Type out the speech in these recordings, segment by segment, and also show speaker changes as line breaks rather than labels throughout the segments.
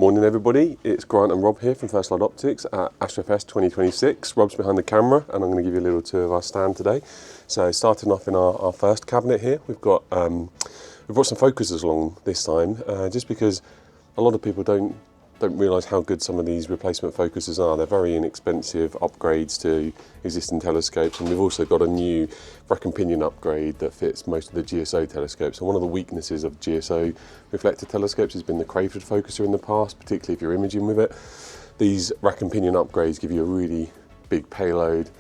morning everybody, it's Grant and Rob here from First Light Optics at AstroFest 2026. Rob's behind the camera and I'm going to give you a little tour of our stand today. So starting off in our first cabinet here, we've brought some focusers along this time, just because a lot of people don't realise how good some of these replacement focusers are. They're very inexpensive upgrades to existing telescopes, and we've also got a new rack and pinion upgrade that fits most of the GSO telescopes. And one of the weaknesses of GSO reflector telescopes has been the Crayford focuser in the past, particularly if you're imaging with it. These rack and pinion upgrades give you a really big payload,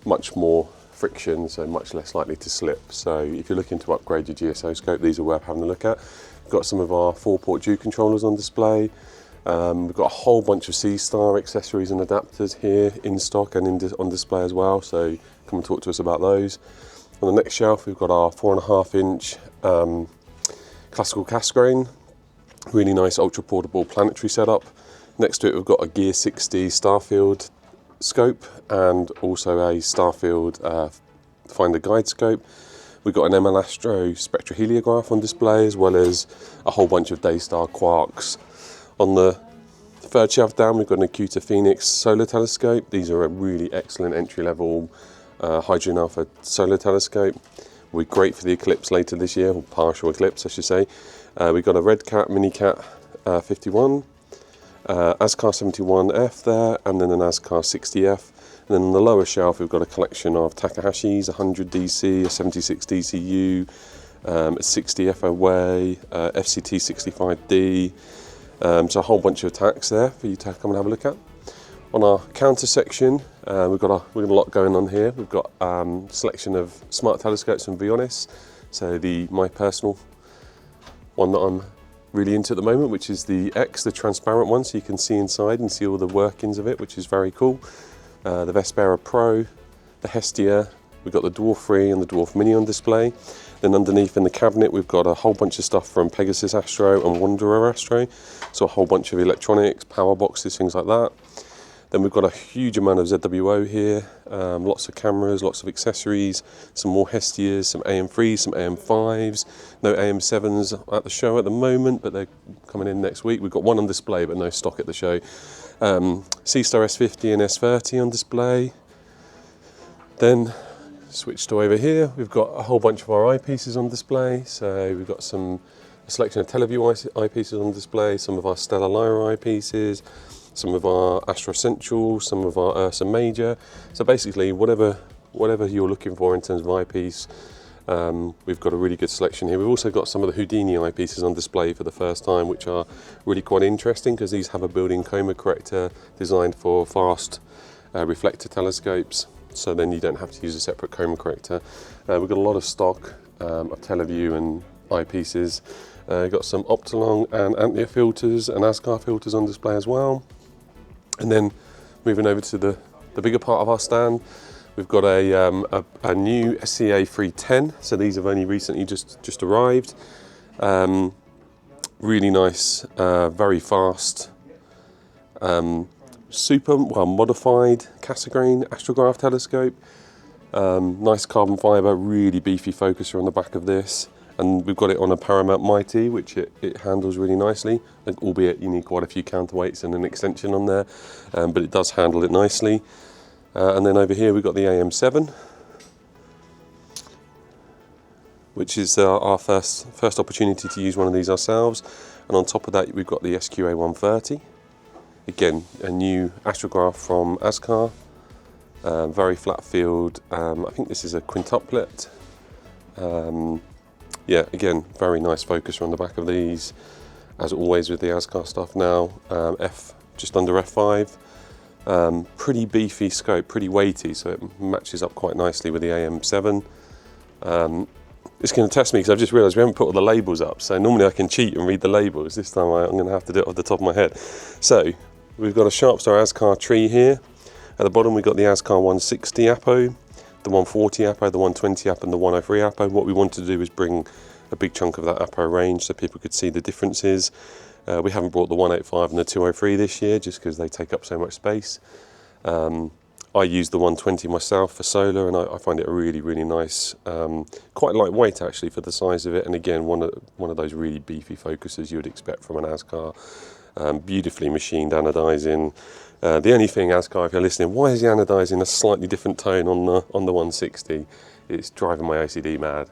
much more friction, so much less likely to slip. So if you're looking to upgrade your GSO scope, these are worth having a look at. We've got some of our 4-port Dew controllers on display. We've got a whole bunch of C-Star accessories and adapters here in stock and on display as well, so come and talk to us about those. On the next shelf we've got our 4.5-inch classical Cassegrain, really nice ultra portable planetary setup. Next to it we've got a Gear 60 Starfield scope and also a Starfield Finder Guide scope. We've got an ML Astro spectroheliograph on display, as well as a whole bunch of Daystar quarks. On the third shelf down, we've got an Acuta Phoenix solar telescope. These are a really excellent entry-level hydrogen alpha solar telescope. Will be great for the eclipse later this year, or partial eclipse, I should say. We've got a Red Cat Minicat 51, Ascar 71F there, and then an Ascar 60F. And then on the lower shelf we've got a collection of Takahashis, 100 DC, a 76 DCU, a 60 FOA, FCT 65D, so a whole bunch of tacks there for you to come and have a look at. On our counter section we've got a lot going on here. We've got a selection of smart telescopes from Vionis, so my personal one that I'm really into at the moment, which is the X, the transparent one, so you can see inside and see all the workings of it, which is very cool. The Vespera Pro, the Hestia, we've got the Dwarf 3 and the Dwarf Mini on display. Then underneath in the cabinet we've got a whole bunch of stuff from Pegasus Astro and Wanderer Astro, so a whole bunch of electronics, power boxes, things like that. Then we've got a huge amount of ZWO here, lots of cameras, lots of accessories, some more Hestias, some AM3s, some AM5s, no AM7s at the show at the moment, but they're coming in next week. We've got one on display but no stock at the show. C-Star S50 and S30 on display. Then switched to over here, we've got a whole bunch of our eyepieces on display. So we've got a selection of Teleview eyepieces on display, some of our Stellamira eyepieces, some of our Astro Essential, some of our Ursa Major. So basically whatever you're looking for in terms of eyepiece, we've got a really good selection here. We've also got some of the Houdini eyepieces on display for the first time, which are really quite interesting because these have a built-in coma corrector designed for fast reflector telescopes, so then you don't have to use a separate coma corrector. We've got a lot of stock of Teleview and eyepieces. We've got some Optolong and Antlia filters and Ascar filters on display as well. And then moving over to the bigger part of our stand, we've got a new SCA 310, so these have only recently just arrived. Really nice, very fast, super well modified Cassegrain astrograph telescope. Nice carbon fibre, really beefy focuser on the back of this. And we've got it on a Paramount Mighty, which it handles really nicely, albeit you need quite a few counterweights and an extension on there, but it does handle it nicely. And then over here we've got the AM7, which is our first opportunity to use one of these ourselves. And on top of that we've got the SQA 130, again a new astrograph from Ascar, very flat field. I think this is a quintuplet. Yeah, again, very nice focuser on the back of these, as always with the Ascar stuff now. Just under F5. Pretty beefy scope, pretty weighty, so it matches up quite nicely with the AM7. It's going to test me because I've just realised we haven't put all the labels up, so normally I can cheat and read the labels. This time I'm going to have to do it off the top of my head. So we've got a Sharpstar Ascar tree here. At the bottom we've got the Ascar 160 Apo, the 140 Apo, the 120 Apo and the 103 Apo. What we wanted to do was bring a big chunk of that Apo range so people could see the differences. We haven't brought the 185 and the 203 this year just because they take up so much space. I use the 120 myself for solar, and I find it really, really nice. Quite lightweight actually for the size of it, and again, one of those really beefy focusers you would expect from an Ascar. Beautifully machined anodizing. The only thing, Ascar, if you're listening, why is the anodizing a slightly different tone on the 160? It's driving my OCD mad.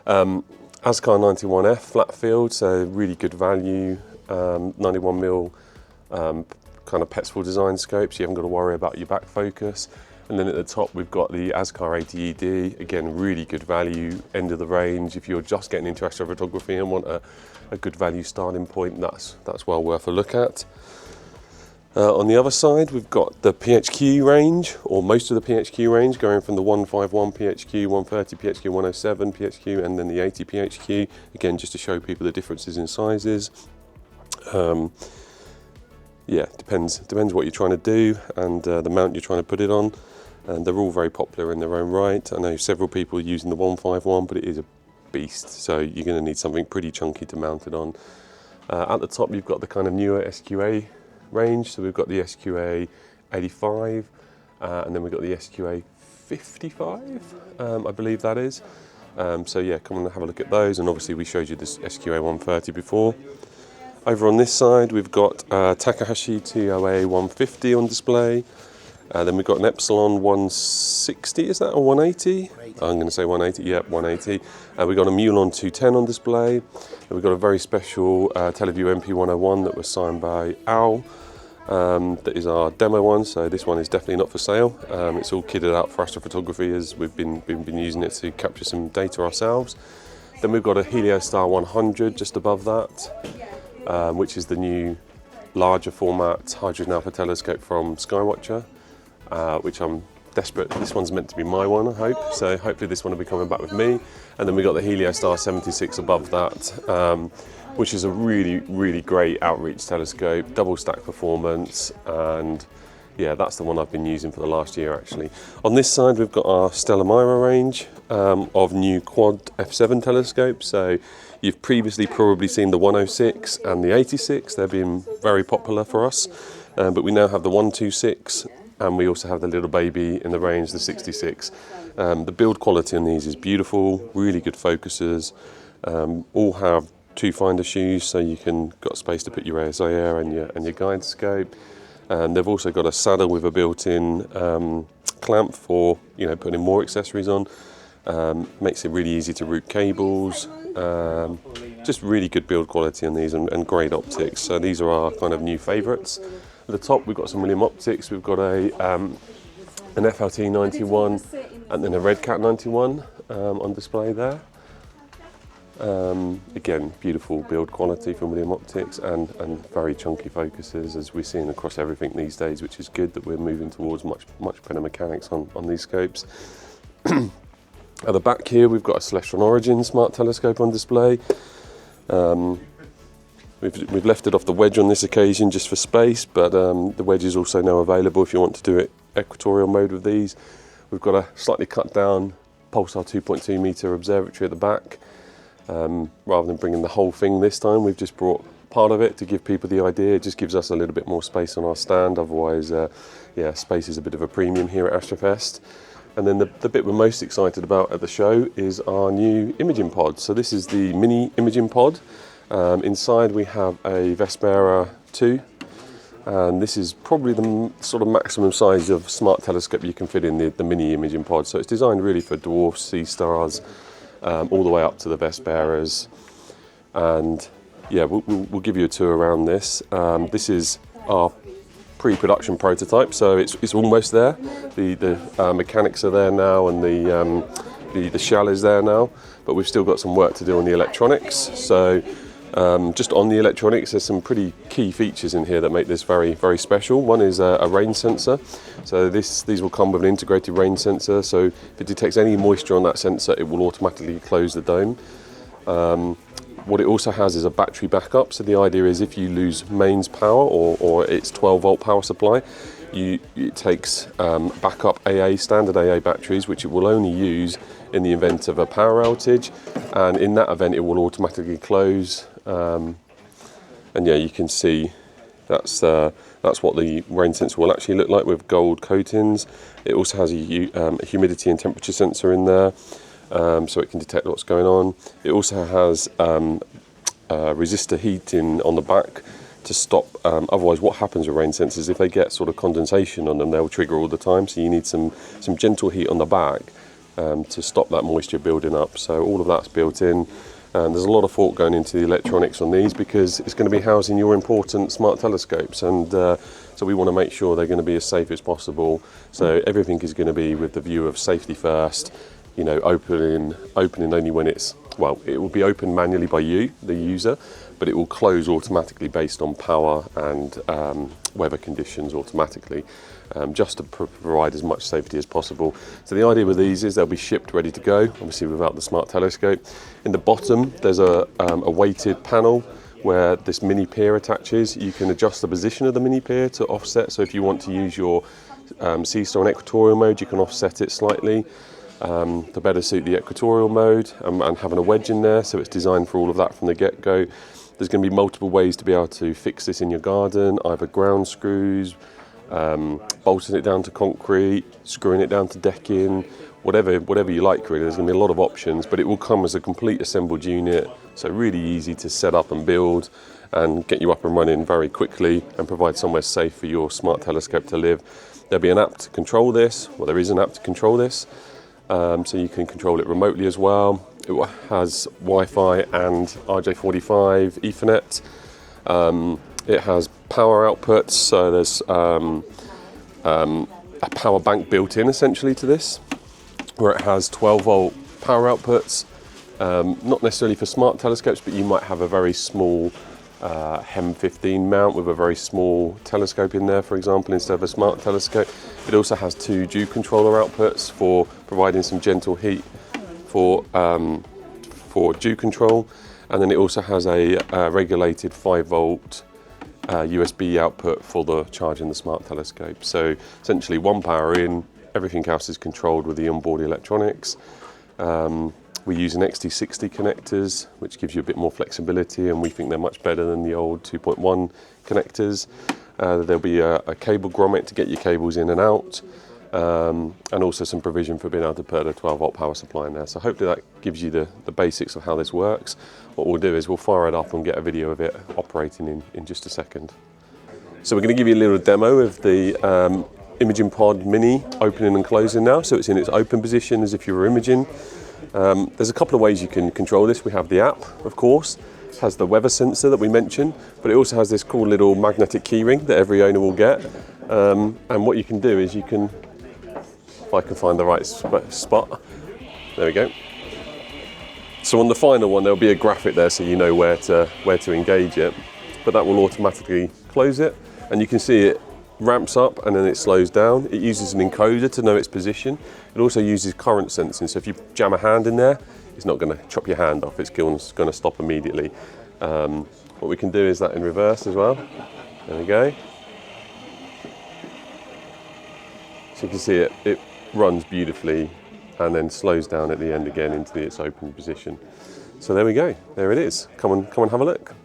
Ascar 91F flat field, so really good value. 91mm kind of Petzval design scopes. You haven't got to worry about your back focus. And then at the top we've got the Ascar 80ED, again really good value, end of the range. If you're just getting into astrophotography and want a good value starting point, that's well worth a look at. On the other side we've got the PHQ range, or most of the PHQ range, going from the 151 PHQ, 130 PHQ, 107 PHQ, and then the 80 PHQ, again just to show people the differences in sizes. Yeah, depends what you're trying to do and the mount you're trying to put it on, and they're all very popular in their own right. I know several people are using the 151, but it is a beast, so you're going to need something pretty chunky to mount it on. At the top you've got the kind of newer SQA range, so we've got the SQA 85 and then we've got the SQA 55, I believe that is. So yeah, come on and have a look at those, and obviously we showed you this SQA 130 before. Over on this side we've got Takahashi TOA 150 on display. Then we've got an Epsilon 160, is that, or 180? I'm going to say 180, yep, 180. We've got a Mulon 210 on display. And we've got a very special Teleview MP101 that was signed by Al. That is our demo one, so this one is definitely not for sale. It's all kitted out for astrophotography, as we've been using it to capture some data ourselves. Then we've got a Heliostar 100 just above that, which is the new larger format hydrogen alpha telescope from Skywatcher, which I'm desperate. This one's meant to be my one, I hope, so hopefully this one will be coming back with me. And then we've got the Heliostar 76 above that, which is a really, really great outreach telescope, double stack performance, and yeah, that's the one I've been using for the last year actually. On this side we've got our Stellamira range of new quad f7 telescopes. So you've previously probably seen the 106 and the 86, they've been very popular for us, but we now have the 126, and we also have the little baby in the range, the 66. The build quality on these is beautiful, really good focusers, all have two finder shoes, so you can got space to put your ASA Air and your guide scope. And they've also got a saddle with a built-in clamp for putting more accessories on. Makes it really easy to route cables. Just really good build quality on these, and great optics. So these are our kind of new favourites. At the top we've got some William optics. We've got an FLT 91 and then a Red Cat 91 on display there. Again, beautiful build quality from William Optics, and very chunky focuses, as we're seeing across everything these days, which is good that we're moving towards much better mechanics on these scopes. At the back here we've got a Celestron Origin smart telescope on display. We've left it off the wedge on this occasion just for space, but the wedge is also now available if you want to do it equatorial mode with these. We've got a slightly cut down Pulsar 2.2 meter observatory at the back. Rather than bringing the whole thing this time, we've just brought part of it to give people the idea. It just gives us a little bit more space on our stand, otherwise yeah, space is a bit of a premium here at AstroFest. And then the bit we're most excited about at the show is our new imaging pod. So this is the mini imaging pod. Inside we have a Vespera 2, and this is probably the sort of maximum size of smart telescope you can fit in the mini imaging pod. So it's designed really for dwarfs, sea stars, all the way up to the Vesperas. And yeah, we'll give you a tour around this. This is our pre-production prototype, so it's almost there. The mechanics are there now, and the shell is there now, but we've still got some work to do on the electronics. So just on the electronics, there's some pretty key features in here that make this very, very special. One is a rain sensor. So these will come with an integrated rain sensor, so if it detects any moisture on that sensor, it will automatically close the dome. What it also has is a battery backup. So the idea is if you lose mains power or its 12 volt power supply, it takes backup standard AA batteries, which it will only use in the event of a power outage. And in that event, it will automatically close. And yeah, you can see That's what the rain sensor will actually look like, with gold coatings. It also has a humidity and temperature sensor in there, so it can detect what's going on. It also has resistor heating on the back to stop, otherwise what happens with rain sensors, if they get sort of condensation on them, they'll trigger all the time, so you need some gentle heat on the back to stop that moisture building up. So all of that's built in, and there's a lot of thought going into the electronics on these, because it's going to be housing your important smart telescopes, and so we want to make sure they're going to be as safe as possible. So everything is going to be with the view of safety first, you know, opening only when it's, well, it will be opened manually by you, the user, but it will close automatically based on power and weather conditions automatically, just to provide as much safety as possible. So the idea with these is they'll be shipped ready to go, obviously without the smart telescope. In the bottom, there's a weighted panel where this mini pier attaches. You can adjust the position of the mini pier to offset. So if you want to use your seesaw and equatorial mode, you can offset it slightly to better suit the equatorial mode, and having a wedge in there, so it's designed for all of that from the get-go. There's going to be multiple ways to be able to fix this in your garden, either ground screws, bolting it down to concrete, screwing it down to decking, whatever you like really. There's going to be a lot of options, but it will come as a complete assembled unit, so really easy to set up and build and get you up and running very quickly and provide somewhere safe for your smart telescope to live. There'll be an app to control this, well, there is an app to control this. So you can control it remotely as well. It has Wi-Fi and RJ45 Ethernet. It has power outputs, so there's a power bank built in essentially to this, where it has 12-volt power outputs. Not necessarily for smart telescopes, but you might have a very small HEM 15 mount with a very small telescope in there, for example, instead of a smart telescope. It also has 2 dew controller outputs for providing some gentle heat for dew control, and then it also has a regulated 5-volt USB output for the charging the smart telescope. So essentially 1 power in, everything else is controlled with the onboard electronics. We use an XT60 connectors, which gives you a bit more flexibility, and we think they're much better than the old 2.1 connectors. There'll be a cable grommet to get your cables in and out, and also some provision for being able to put a 12-volt power supply in there. So hopefully that gives you the basics of how this works. What we'll do is we'll fire it up and get a video of it operating in just a second. So we're going to give you a little demo of the Imaging Pod Mini opening and closing now. So it's in its open position as if you were imaging. There's a couple of ways you can control this. We have the app, of course. It has the weather sensor that we mentioned, but it also has this cool little magnetic keyring that every owner will get. And what you can do is you can, if I can find the right spot, there we go. So on the final one, there'll be a graphic there so you know where to engage it, but that will automatically close it, and you can see it ramps up and then it slows down. It uses an encoder to know its position. It also uses current sensing, so if you jam a hand in there, it's not going to chop your hand off, it's going to stop immediately. What we can do is that in reverse as well. There we go. So you can see it runs beautifully and then slows down at the end again into its open position. So there we go, there it is. Come and have a look.